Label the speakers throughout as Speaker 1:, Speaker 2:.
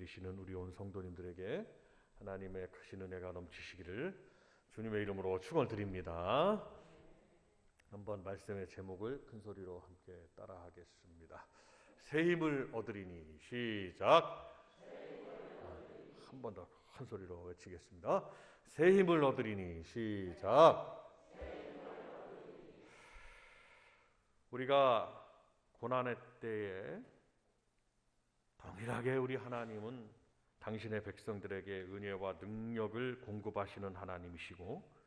Speaker 1: 들으시는 우리 온 성도님들에게 하나님의 크신 은혜가 넘치시기를 주님의 이름으로 축원드립니다. 한번 말씀의 제목을 큰 소리로 함께 따라하겠습니다. 새 힘을 얻으리니. 시작. 한 번 더 큰 소리로 외치겠습니다. 새 힘을 얻으리니. 시작. 우리가 고난의 때에 동일하게 우리 하나님은 당신의 백성들에게 은혜와 능력을 공급하시는 하나님이시고,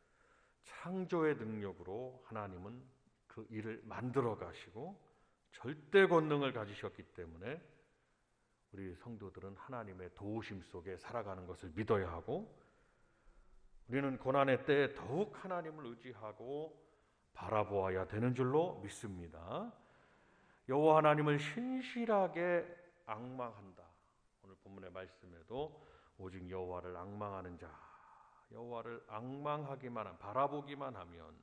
Speaker 1: 창조의 능력으로 하나님은 그 일을 만들어 가시고 절대 권능을 가지셨기 때문에 우리 성도들은 하나님의 도우심 속에 살아가는 것을 믿어야 하고, 우리는 고난의 때에 더욱 하나님을 의지하고 바라보아야 되는 줄로 믿습니다. 여호와 하나님을 신실하게 앙망한다. 오늘 본문의 말씀에도 오직 여호와를 앙망하는 자, 여호와를 앙망하기만 하면, 바라보기만 하면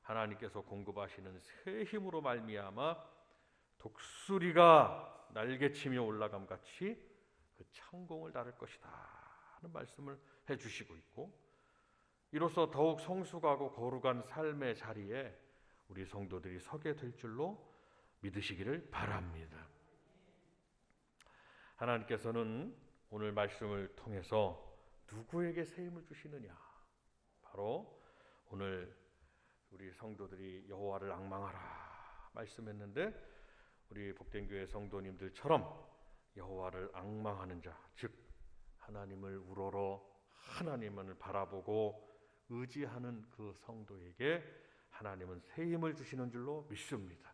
Speaker 1: 하나님께서 공급하시는 새 힘으로 말미암아 독수리가 날개치며 올라감 같이 그 창공을 다룰 것이다 하는 말씀을 해주시고 있고, 이로써 더욱 성숙하고 거룩한 삶의 자리에 우리 성도들이 서게 될 줄로 믿으시기를 바랍니다. 하나님께서는 오늘 말씀을 통해서 누구에게 새 힘을 주시느냐? 바로 오늘 우리 성도들이 여호와를 앙망하라 말씀했는데, 우리 복된 교회 성도님들처럼 여호와를 앙망하는 자, 즉 하나님을 우러러 하나님을 바라보고 의지하는 그 성도에게 하나님은 새 힘을 주시는 줄로 믿습니다.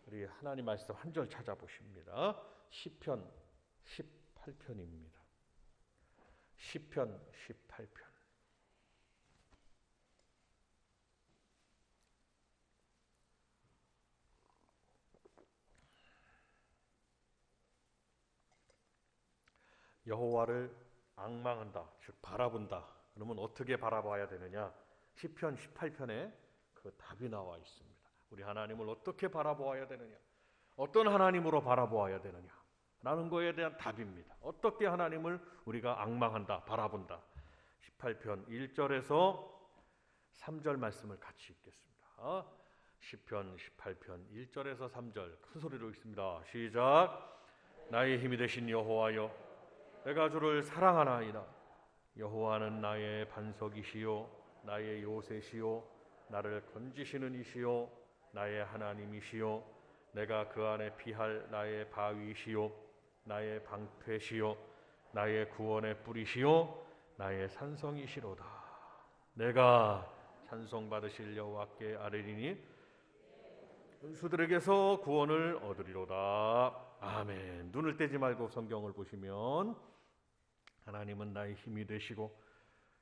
Speaker 1: 우리 하나님 말씀 한 절 찾아보십니다. 시편 18편입니다. 시편 18편. 여호와를 앙망한다, 즉 바라본다. 그러면 어떻게 바라봐야 되느냐? 시편 18편에 그 답이 나와 있습니다. 우리 하나님을 어떻게 바라보아야 되느냐? 어떤 하나님으로 바라보아야 되느냐? 라는 거에 대한 답입니다. 어떻게 하나님을 우리가 앙망한다, 바라본다. 18편 1절에서 3절 말씀을 같이 읽겠습니다. 시편 18편 1절에서 3절 큰 소리로 읽습니다. 시작. 나의 힘이 되신 여호와여, 내가 주를 사랑하나이다. 여호와는 나의 반석이시요 나의 요새시요 나를 건지시는 이시요 나의 하나님이시요 내가 그 안에 피할 나의 바위시요 나의 방패시요 나의 구원의 뿌리시요 나의 산성이시로다. 내가 찬송받으실 여호와께 아뢰리니 원수들에게서 구원을 얻으리로다. 아멘. 눈을 떼지 말고 성경을 보시면 하나님은 나의 힘이 되시고,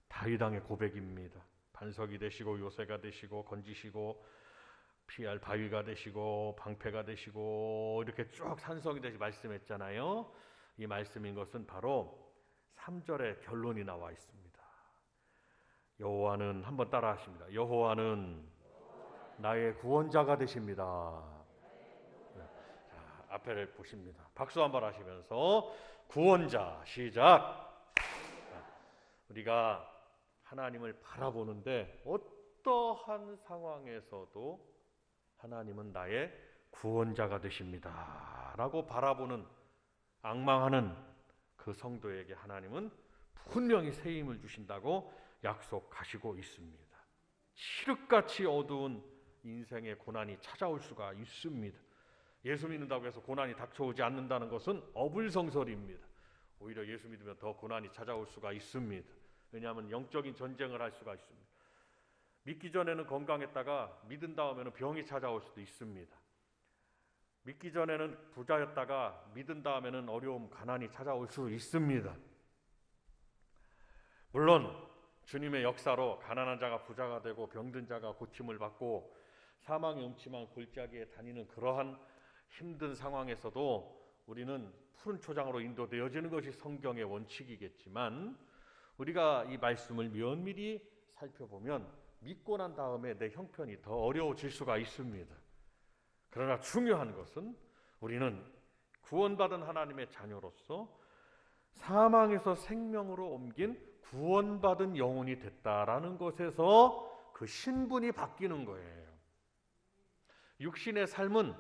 Speaker 1: 다윗 왕의 고백입니다. 반석이 되시고 요새가 되시고 건지시고 피할 바위가 되시고 방패가 되시고, 이렇게 쭉 산성이 되시 말씀했잖아요. 이 말씀인 것은 바로 3절의 결론이 나와 있습니다. 여호와는, 한번 따라 하십니다. 여호와는 나의 구원자가 되십니다. 자, 앞에를 보십니다. 박수 한번 하시면서 구원자. 시작. 우리가 하나님을 바라보는데 어떠한 상황에서도 하나님은 나의 구원자가 되십니다 라고 바라보는, 앙망하는 그 성도에게 하나님은 분명히 새 힘을 주신다고 약속하시고 있습니다. 칠흑같이 어두운 인생의 고난이 찾아올 수가 있습니다. 예수 믿는다고 해서 고난이 닥쳐오지 않는다는 것은 어불성설입니다. 오히려 예수 믿으면 더 고난이 찾아올 수가 있습니다. 왜냐하면 영적인 전쟁을 할 수가 있습니다. 믿기 전에는 건강했다가 믿은 다음에는 병이 찾아올 수도 있습니다. 믿기 전에는 부자였다가 믿은 다음에는 어려움, 가난이 찾아올 수 있습니다. 물론 주님의 역사로 가난한 자가 부자가 되고 병든 자가 고침을 받고 사망의 음침한 골짜기에 다니는 그러한 힘든 상황에서도 우리는 푸른 초장으로 인도되어지는 것이 성경의 원칙이겠지만, 우리가 이 말씀을 면밀히 살펴보면 믿고 난 다음에 내 형편이 더 어려워질 수가 있습니다. 그러나 중요한 것은 우리는 구원받은 하나님의 자녀로서 사망에서 생명으로 옮긴 구원받은 영혼이 됐다라는 것에서 그 신분이 바뀌는 거예요. 육신의 삶은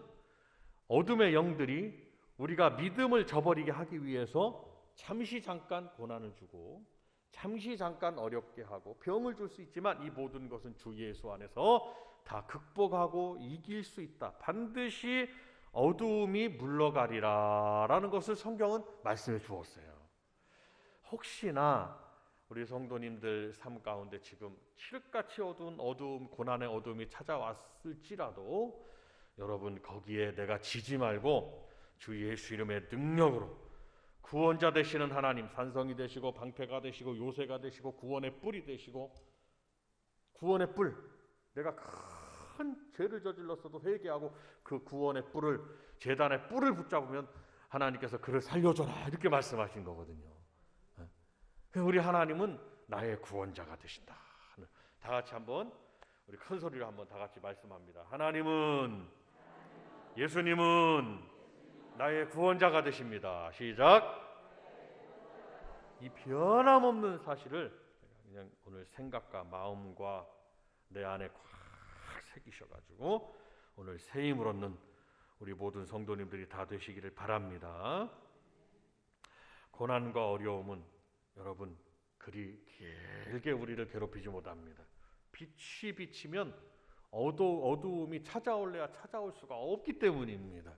Speaker 1: 어둠의 영들이 우리가 믿음을 저버리게 하기 위해서 잠시 잠깐 고난을 주고 잠시 잠깐 어렵게 하고 병을 줄 수 있지만 이 모든 것은 주 예수 안에서 다 극복하고 이길 수 있다. 반드시 어두움이 물러가리라 라는 것을 성경은 말씀해 주었어요. 혹시나 우리 성도님들 삶 가운데 지금 칠흑같이 어두운 어두움, 고난의 어두움이 찾아왔을지라도 여러분 거기에 내가 지지 말고 주 예수 이름의 능력으로 구원자 되시는 하나님, 산성이 되시고 방패가 되시고 요새가 되시고 구원의 뿔이 되시고, 구원의 뿔, 내가 큰 죄를 저질렀어도 회개하고 그 구원의 뿔을, 제단의 뿔을 붙잡으면 하나님께서 그를 살려줘라 이렇게 말씀하신 거거든요. 우리 하나님은 나의 구원자가 되신다. 다 같이 한번 우리 큰 소리로 한번 다 같이 말씀합니다. 하나님은, 예수님은 나의 구원자가 되십니다. 시작. 이 변함없는 사실을 그냥 오늘 생각과 마음과 내 안에 꽉 새기셔가지고 오늘 새 힘을 얻는 우리 모든 성도님들이 다 되시기를 바랍니다. 고난과 어려움은 여러분 그리 길게 우리를 괴롭히지 못합니다. 빛이 비치면 어두움이 찾아올래야 찾아올 수가 없기 때문입니다.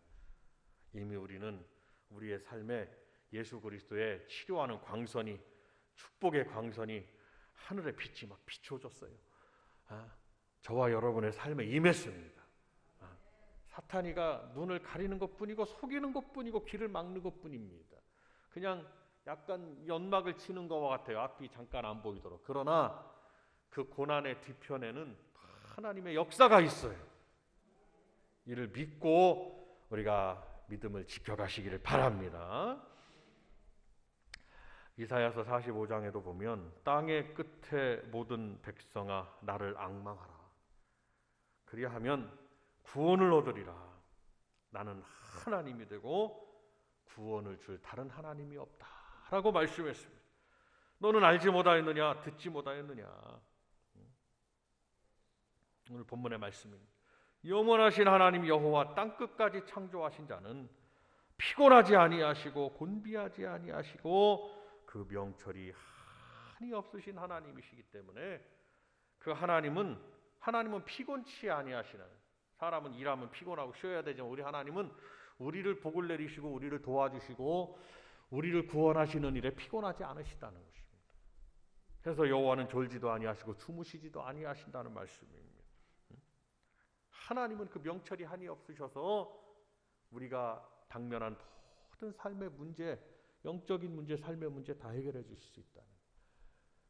Speaker 1: 이미 우리는 우리의 삶에 예수 그리스도의 치료하는 광선이, 축복의 광선이, 하늘의 빛이 막 비춰줬어요. 저와 여러분의 삶에 임했습니다. 사탄이가 눈을 가리는 것뿐이고 속이는 것뿐이고 길을 막는 것뿐입니다. 그냥 약간 연막을 치는 것과 같아요. 앞이 잠깐 안 보이도록. 그러나 그 고난의 뒤편에는 하나님의 역사가 있어요. 이를 믿고 우리가 믿음을 지켜가시기를 바랍니다. 이사야서 45장에도 보면 땅의 끝에 모든 백성아 나를 앙망하라. 그리하면 구원을 얻으리라. 나는 하나님이 되고 구원을 줄 다른 하나님이 없다 라고 말씀했습니다. 너는 알지 못하였느냐, 듣지 못하였느냐. 오늘 본문의 말씀입니다. 영원하신 하나님 여호와 땅끝까지 창조하신 자는 피곤하지 아니하시고 곤비하지 아니하시고 그 명철이 한이 없으신 하나님이시기 때문에 그 하나님은 피곤치 아니하시는, 사람은 일하면 피곤하고 쉬어야 되지만 우리 하나님은 우리를 복을 내리시고 우리를 도와주시고 우리를 구원하시는 일에 피곤하지 않으시다는 것입니다. 그래서 여호와는 졸지도 아니하시고 주무시지도 아니하신다는 말씀입니다. 하나님은 그 명철이 한이 없으셔서 우리가 당면한 모든 삶의 문제, 영적인 문제, 삶의 문제 다 해결해 주실 수 있다는,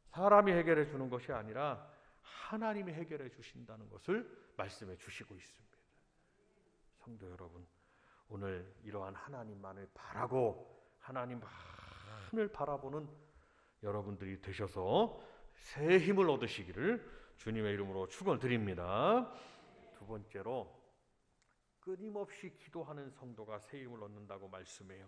Speaker 1: 사람이 해결해 주는 것이 아니라 하나님이 해결해 주신다는 것을 말씀해 주시고 있습니다. 성도 여러분, 오늘 이러한 하나님만을 바라고 하나님만을 바라보는 여러분들이 되셔서 새 힘을 얻으시기를 주님의 이름으로 축원드립니다. 두 번째로 끊임없이 기도하는 성도가 새 힘을 얻는다고 말씀해요.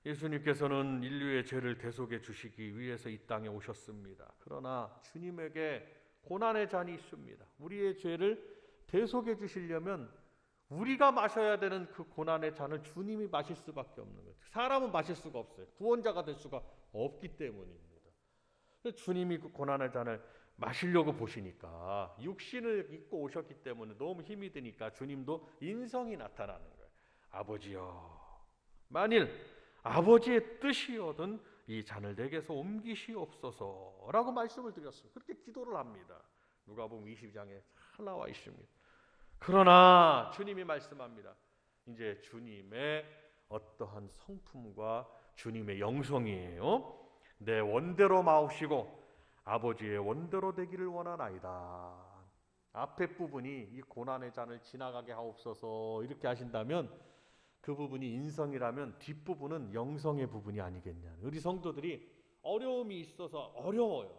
Speaker 1: 예수님께서는 인류의 죄를 대속해 주시기 위해서 이 땅에 오셨습니다. 그러나 주님에게 고난의 잔이 있습니다. 우리의 죄를 대속해 주시려면 우리가 마셔야 되는 그 고난의 잔을 주님이 마실 수밖에 없는 거예요. 사람은 마실 수가 없어요. 구원자가 될 수가 없기 때문입니다. 주님이 그 고난의 잔을 마시려고 보시니까 육신을 입고 오셨기 때문에 너무 힘이 드니까 주님도 인성이 나타나는 거예요. 아버지여, 만일 아버지의 뜻이거든 이 잔을 내게서 옮기시옵소서라고 말씀을 드렸어요. 그렇게 기도를 합니다. 누가복음 20장에 잘 나와 있습니다. 그러나 주님이 말씀합니다. 이제 주님의 어떠한 성품과 주님의 영성이에요. 내 원대로 마옵시고 아버지의 원대로 되기를 원하나이다. 앞에 부분이 이 고난의 잔을 지나가게 하옵소서 이렇게 하신다면 그 부분이 인성이라면 뒷부분은 영성의 부분이 아니겠냐. 우리 성도들이 어려움이 있어서 어려워요.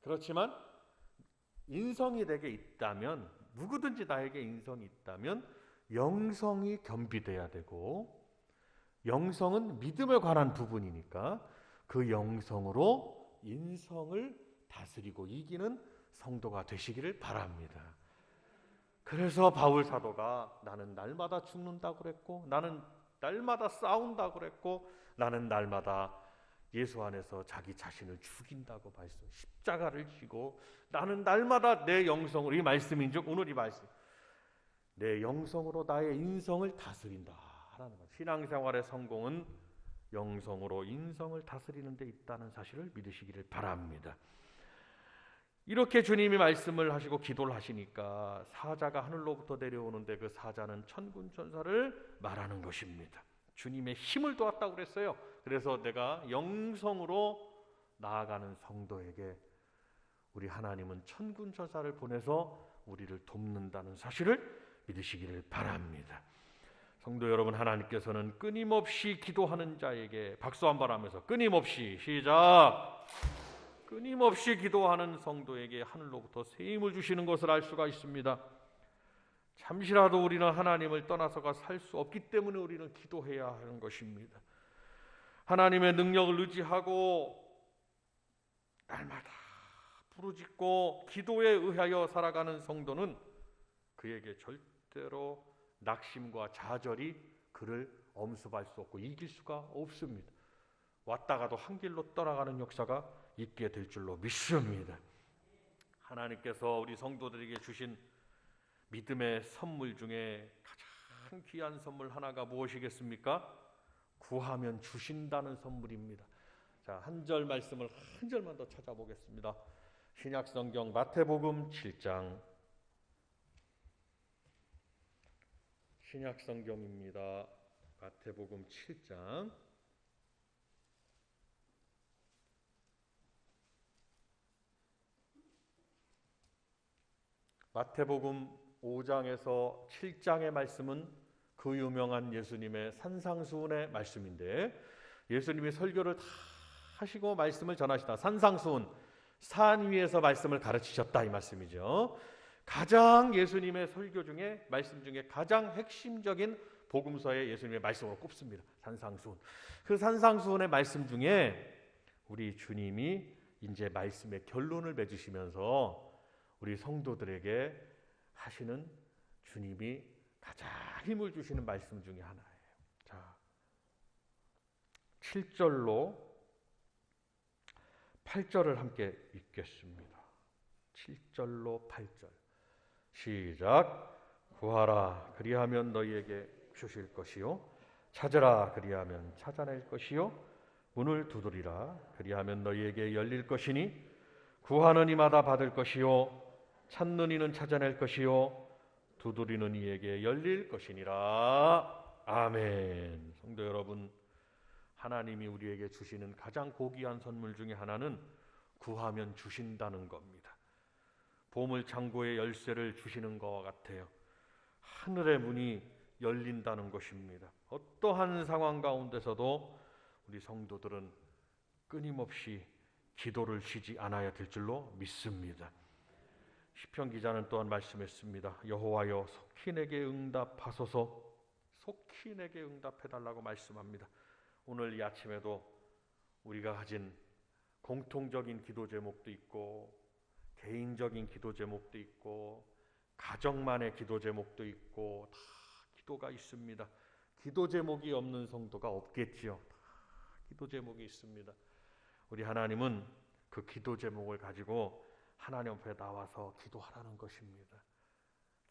Speaker 1: 그렇지만 인성이 내게 있다면, 누구든지 나에게 인성이 있다면 영성이 겸비돼야 되고 영성은 믿음에 관한 부분이니까 그 영성으로 인성을 다스리고 이기는 성도가 되시기를 바랍니다. 그래서 바울 사도가 나는 날마다 죽는다고 그랬고, 나는 날마다 싸운다고 그랬고, 나는 날마다 예수 안에서 자기 자신을 죽인다고 말씀, 십자가를 지고 나는 날마다 내 영성으로, 이 말씀인즉 오늘 이 말씀, 내 영성으로 나의 인성을 다스린다 하는 것. 신앙생활의 성공은 영성으로 인성을 다스리는 데 있다는 사실을 믿으시기를 바랍니다. 이렇게 주님이 말씀을 하시고 기도를 하시니까 사자가 하늘로부터 내려오는데 그 사자는 천군 천사를 말하는 것입니다. 주님의 힘을 도왔다고 그랬어요. 그래서 내가 영성으로 나아가는 성도에게 우리 하나님은 천군 천사를 보내서 우리를 돕는다는 사실을 믿으시기를 바랍니다. 성도 여러분, 하나님께서는 끊임없이 기도하는 자에게 박수 한번 하면서 끊임없이 시작! 끊임없이 기도하는 성도에게 하늘로부터 새 힘을 주시는 것을 알 수가 있습니다. 잠시라도 우리는 하나님을 떠나서가 살 수 없기 때문에 우리는 기도해야 하는 것입니다. 하나님의 능력을 의지하고 날마다 부르짖고 기도에 의하여 살아가는 성도는 그에게 절대로 낙심과 좌절이 그를 엄습할 수 없고 이길 수가 없습니다. 왔다가도 한 길로 떠나가는 역사가 있게 될 줄로 믿습니다. 하나님께서 우리 성도들에게 주신 믿음의 선물 중에 가장 귀한 선물 하나가 무엇이겠습니까? 구하면 주신다는 선물입니다. 자, 한 절 말씀을 한 절만 더 찾아보겠습니다. 신약성경 마태복음 7장, 신약성경입니다. 마태복음 7장 마태복음 5장에서 7장의 말씀은 그 유명한 예수님의 산상수훈의 말씀인데, 예수님이 설교를 다 하시고 말씀을 전하시다. 산상수훈, 산 위에서 말씀을 가르치셨다 이 말씀이죠. 가장 예수님의 설교 중에, 말씀 중에 가장 핵심적인 복음서의 예수님의 말씀으로 꼽습니다. 산상수훈. 그 산상수훈의 말씀 중에 우리 주님이 이제 말씀의 결론을 맺으시면서 우리 성도들에게 하시는 주님이 가장 힘을 주시는 말씀 중에 하나예요. 자, 7절로 8절을 함께 읽겠습니다. 7절로 8절 시작. 구하라 그리하면 너희에게 주실 것이요, 찾으라 그리하면 찾아낼 것이요, 문을 두드리라 그리하면 너희에게 열릴 것이니 구하는 이마다 받을 것이요, 찾는 이는 찾아낼 것이요, 두드리는 이에게 열릴 것이니라. 아멘. 성도 여러분, 하나님이 우리에게 주시는 가장 고귀한 선물 중에 하나는 구하면 주신다는 겁니다. 보물 창고의 열쇠를 주시는 것과 같아요. 하늘의 문이 열린다는 것입니다. 어떠한 상황 가운데서도 우리 성도들은 끊임없이 기도를 쉬지 않아야 될 줄로 믿습니다. 시편 기자는 또한 말씀했습니다. 여호와여 속히 내게 응답하소서. 속히 내게 응답해달라고 말씀합니다. 오늘 이 아침에도 우리가 가진 공통적인 기도 제목도 있고, 개인적인 기도 제목도 있고, 가정만의 기도 제목도 있고, 다 기도가 있습니다. 기도 제목이 없는 성도가 없겠지요. 다 기도 제목이 있습니다. 우리 하나님은 그 기도 제목을 가지고 하나님 앞에 나와서 기도하라는 것입니다.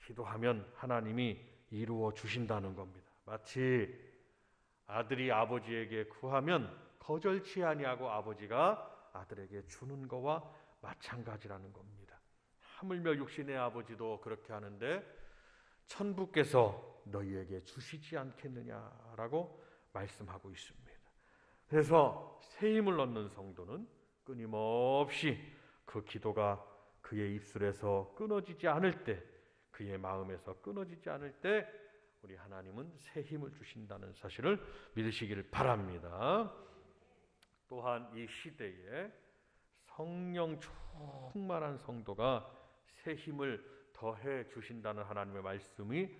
Speaker 1: 기도하면 하나님이 이루어 주신다는 겁니다. 마치 아들이 아버지에게 구하면 거절치 아니하고 아버지가 아들에게 주는 거와 마찬가지라는 겁니다. 하물며 육신의 아버지도 그렇게 하는데 천부께서 너희에게 주시지 않겠느냐라고 말씀하고 있습니다. 그래서 새 힘을 얻는 성도는 끊임없이 그 기도가 그의 입술에서 끊어지지 않을 때, 그의 마음에서 끊어지지 않을 때 우리 하나님은 새 힘을 주신다는 사실을 믿으시기를 바랍니다. 또한 이 시대에 성령 충만한 성도가 새 힘을 더해 주신다는 하나님의 말씀이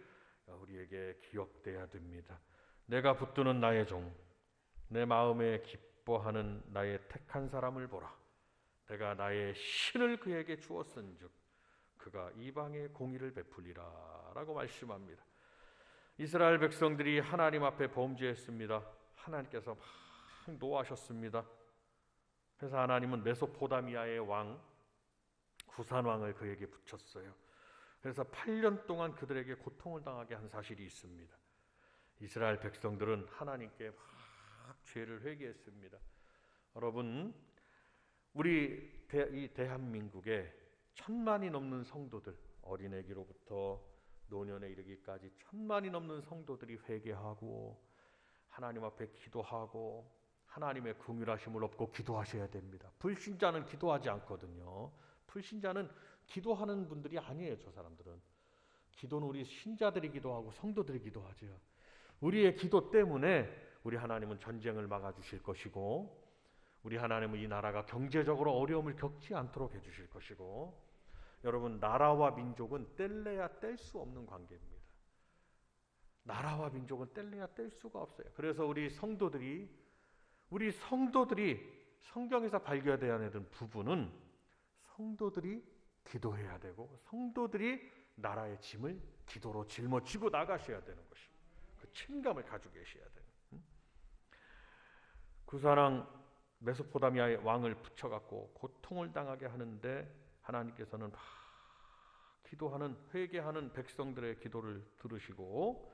Speaker 1: 우리에게 기억돼야 됩니다. 내가 붙드는 나의 종, 내 마음에 기뻐하는 나의 택한 사람을 보라. 내가 나의 신을 그에게 주었은즉 그가 이방의 공의를 베풀리라 라고 말씀합니다. 이스라엘 백성들이 하나님 앞에 범죄했습니다. 하나님께서 막 노하셨습니다. 그래서 하나님은 메소포타미아의 왕 구산왕을 그에게 붙였어요. 그래서 8년 동안 그들에게 고통을 당하게 한 사실이 있습니다. 이스라엘 백성들은 하나님께 막 죄를 회개했습니다. 여러분, 우리 이 대한민국에 1000만이 넘는 성도들, 어린애기로부터 노년에 이르기까지 1000만이 넘는 성도들이 회개하고 하나님 앞에 기도하고 하나님의 긍휼하심을 얻고 기도하셔야 됩니다. 불신자는 기도하지 않거든요. 불신자는 기도하는 분들이 아니에요. 저 사람들은. 기도는 우리 신자들이 기도하고 성도들이 기도하죠. 우리의 기도 때문에 우리 하나님은 전쟁을 막아주실 것이고 우리 하나님은 이 나라가 경제적으로 어려움을 겪지 않도록 해주실 것이고, 여러분, 나라와 민족은 뗄래야 뗄 수 없는 관계입니다. 나라와 민족은 뗄래야 뗄 수가 없어요. 그래서 우리 성도들이 성경에서 발견해야 되는 부분은 성도들이 기도해야 되고 성도들이 나라의 짐을 기도로 짊어지고 나가셔야 되는 것입니다. 그 책임감을 가지고 계셔야 돼요. 구사랑 메소포타미아의 왕을 붙여갖고 고통을 당하게 하는데 하나님께서는 막 기도하는 회개하는 백성들의 기도를 들으시고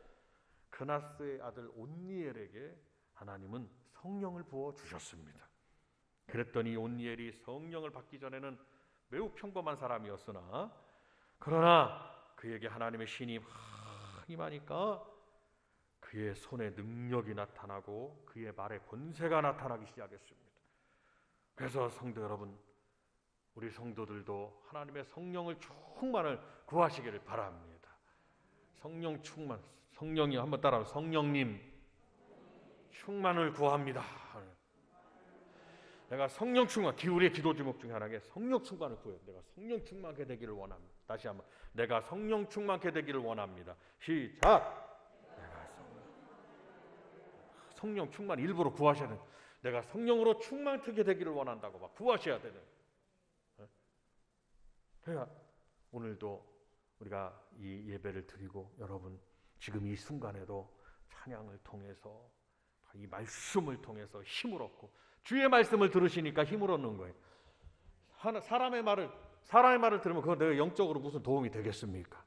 Speaker 1: 그나스의 아들 온니엘에게 하나님은 성령을 부어 주셨습니다. 그랬더니 온니엘이 성령을 받기 전에는 매우 평범한 사람이었으나 그러나 그에게 하나님의 신이 임하니까 그의 손에 능력이 나타나고 그의 말에 권세가 나타나기 시작했습니다. 그래서 성도 여러분, 우리 성도들도 하나님의 성령을 충만을 구하시기를 바랍니다. 성령 충만, 성령이 한번 따라서 성령님 충만을 구합니다. 내가 성령 충만, 우리의 기도 제목 중에 하나가 성령 충만을 구해요. 내가 성령 충만케 되기를 원합니다. 다시 한번, 내가 성령 충만케 되기를 원합니다. 시작. 내가 성령 충만 일부러 구하셔야 돼요. 내가 성령으로 충만케 되기를 원한다고 막 구하셔야 되는. 그러니까 오늘도 우리가 이 예배를 드리고 여러분 지금 이 순간에도 찬양을 통해서 이 말씀을 통해서 힘을 얻고, 주의 말씀을 들으시니까 힘을 얻는 거예요. 사람의 말을 들으면 그거 내가 영적으로 무슨 도움이 되겠습니까?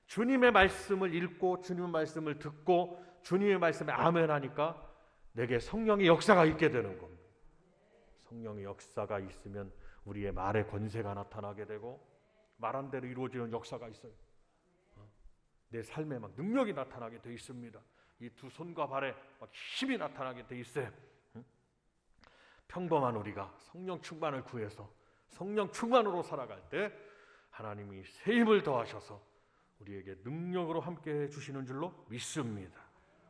Speaker 1: 주님의 말씀을 읽고 주님의 말씀을 듣고 주님의 말씀에 아멘하니까 내게 성령의 역사가 있게 되는 겁니다. 성령의 역사가 있으면 우리의 말에 권세가 나타나게 되고 말한 대로 이루어지는 역사가 있어요. 내 삶에 막 능력이 나타나게 돼 있습니다. 이 두 손과 발에 막 힘이 나타나게 돼 있어요. 평범한 우리가 성령 충만을 구해서 성령 충만으로 살아갈 때 하나님이 새 힘을 더하셔서 우리에게 능력으로 함께 해주시는 줄로 믿습니다.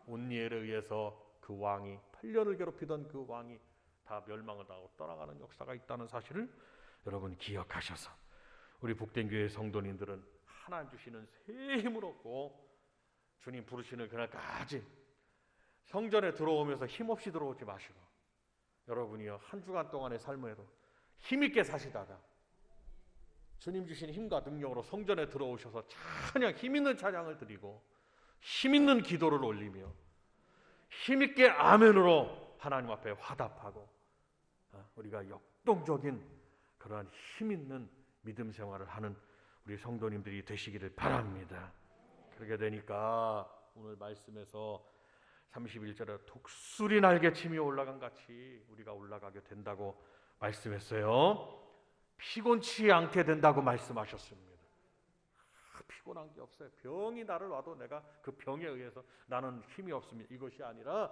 Speaker 1: 온니엘에 의해서 그 왕이 8년을 괴롭히던 그 왕이 다 멸망을 당하고 떠나가는 역사가 있다는 사실을 여러분 기억하셔서 우리 복된 교회 성도님들은 하나님 주시는 새 힘을 얻고 주님 부르시는 그날까지 성전에 들어오면서 힘없이 들어오지 마시고 여러분이요 한 주간 동안의 삶에도 힘있게 사시다가 주님 주신 힘과 능력으로 성전에 들어오셔서 찬양, 힘있는 찬양을 드리고 힘있는 기도를 올리며 힘있게 아멘으로 하나님 앞에 화답하고 우리가 역동적인 그러한 힘있는 믿음 생활을 하는 우리 성도님들이 되시기를 바랍니다. 그렇게 되니까 오늘 말씀에서 31절에 독수리 날개침이 올라간 같이 우리가 올라가게 된다고 말씀했어요. 피곤치 않게 된다고 말씀하셨습니다. 피곤한 게 없어요. 병이 나를 와도 내가 그 병에 의해서 나는 힘이 없습니다. 이것이 아니라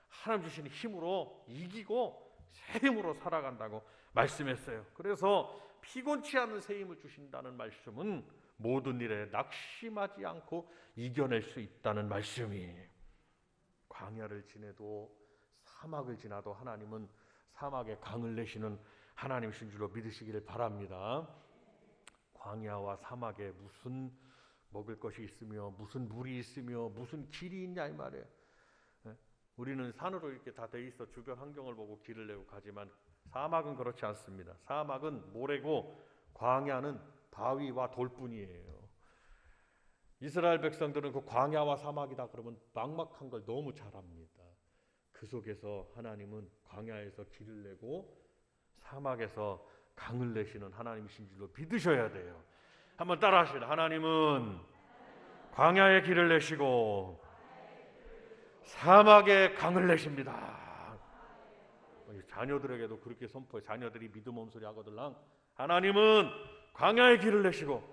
Speaker 1: 하나님 주시는 힘으로 이기고 새 힘으로 살아간다고 말씀했어요. 그래서 피곤치 않은 새 힘을 주신다는 말씀은 모든 일에 낙심하지 않고 이겨낼 수 있다는 말씀이에요. 광야를 지내도 사막을 지나도 하나님은 사막에 강을 내시는 하나님이신 줄로 믿으시기를 바랍니다. 광야와 사막에 무슨 먹을 것이 있으며 무슨 물이 있으며 무슨 길이 있냐 이 말이에요. 우리는 산으로 이렇게 다 돼 있어 주변 환경을 보고 길을 내고 가지만 사막은 그렇지 않습니다. 사막은 모래고 광야는 바위와 돌뿐이에요. 이스라엘 백성들은 그 광야와 사막이다 그러면 막막한 걸 너무 잘 압니다. 그 속에서 하나님은 광야에서 길을 내고 사막에서 강을 내시는 하나님이신 줄로 믿으셔야 돼요. 한번 따라 하시다. 하나님은 광야에 길을 내시고 사막에 강을 내십니다. 자녀들에게도 그렇게 선포해. 자녀들이 믿음 엄소리 하거들랑 하나님은 광야에 길을 내시고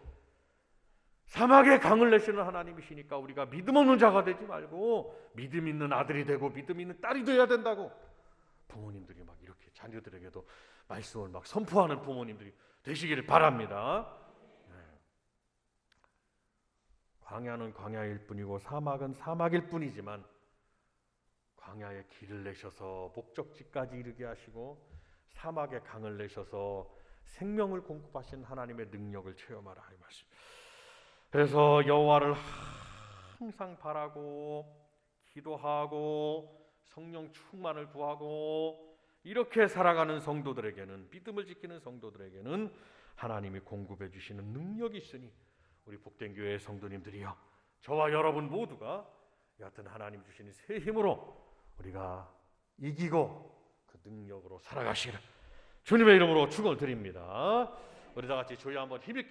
Speaker 1: 사막에 강을 내시는 하나님이시니까 우리가 믿음 없는 자가 되지 말고 믿음 있는 아들이 되고 믿음 있는 딸이 되어야 된다고 부모님들이 막 이렇게 자녀들에게도 말씀을 막 선포하는 부모님들이 되시기를 바랍니다. 광야는 광야일 뿐이고 사막은 사막일 뿐이지만 광야에 길을 내셔서 목적지까지 이르게 하시고 사막에 강을 내셔서 생명을 공급하신 하나님의 능력을 체험하라 이 말씀. 그래서 여호와를 항상 바라고 기도하고 성령 충만을 구하고 이렇게 살아가는 성도들에게는 믿음을 지키는 성도들에게는 하나님이 공급해 주시는 능력이 있으니 우리 복된 교회의 성도님들이여 저와 여러분 모두가 여하튼 하나님 주시는 새 힘으로 우리가 이기고 그 능력으로 살아가시기를 주님의 이름으로 축원을 드립니다. 우리 다 같이 주여 한번 힘있게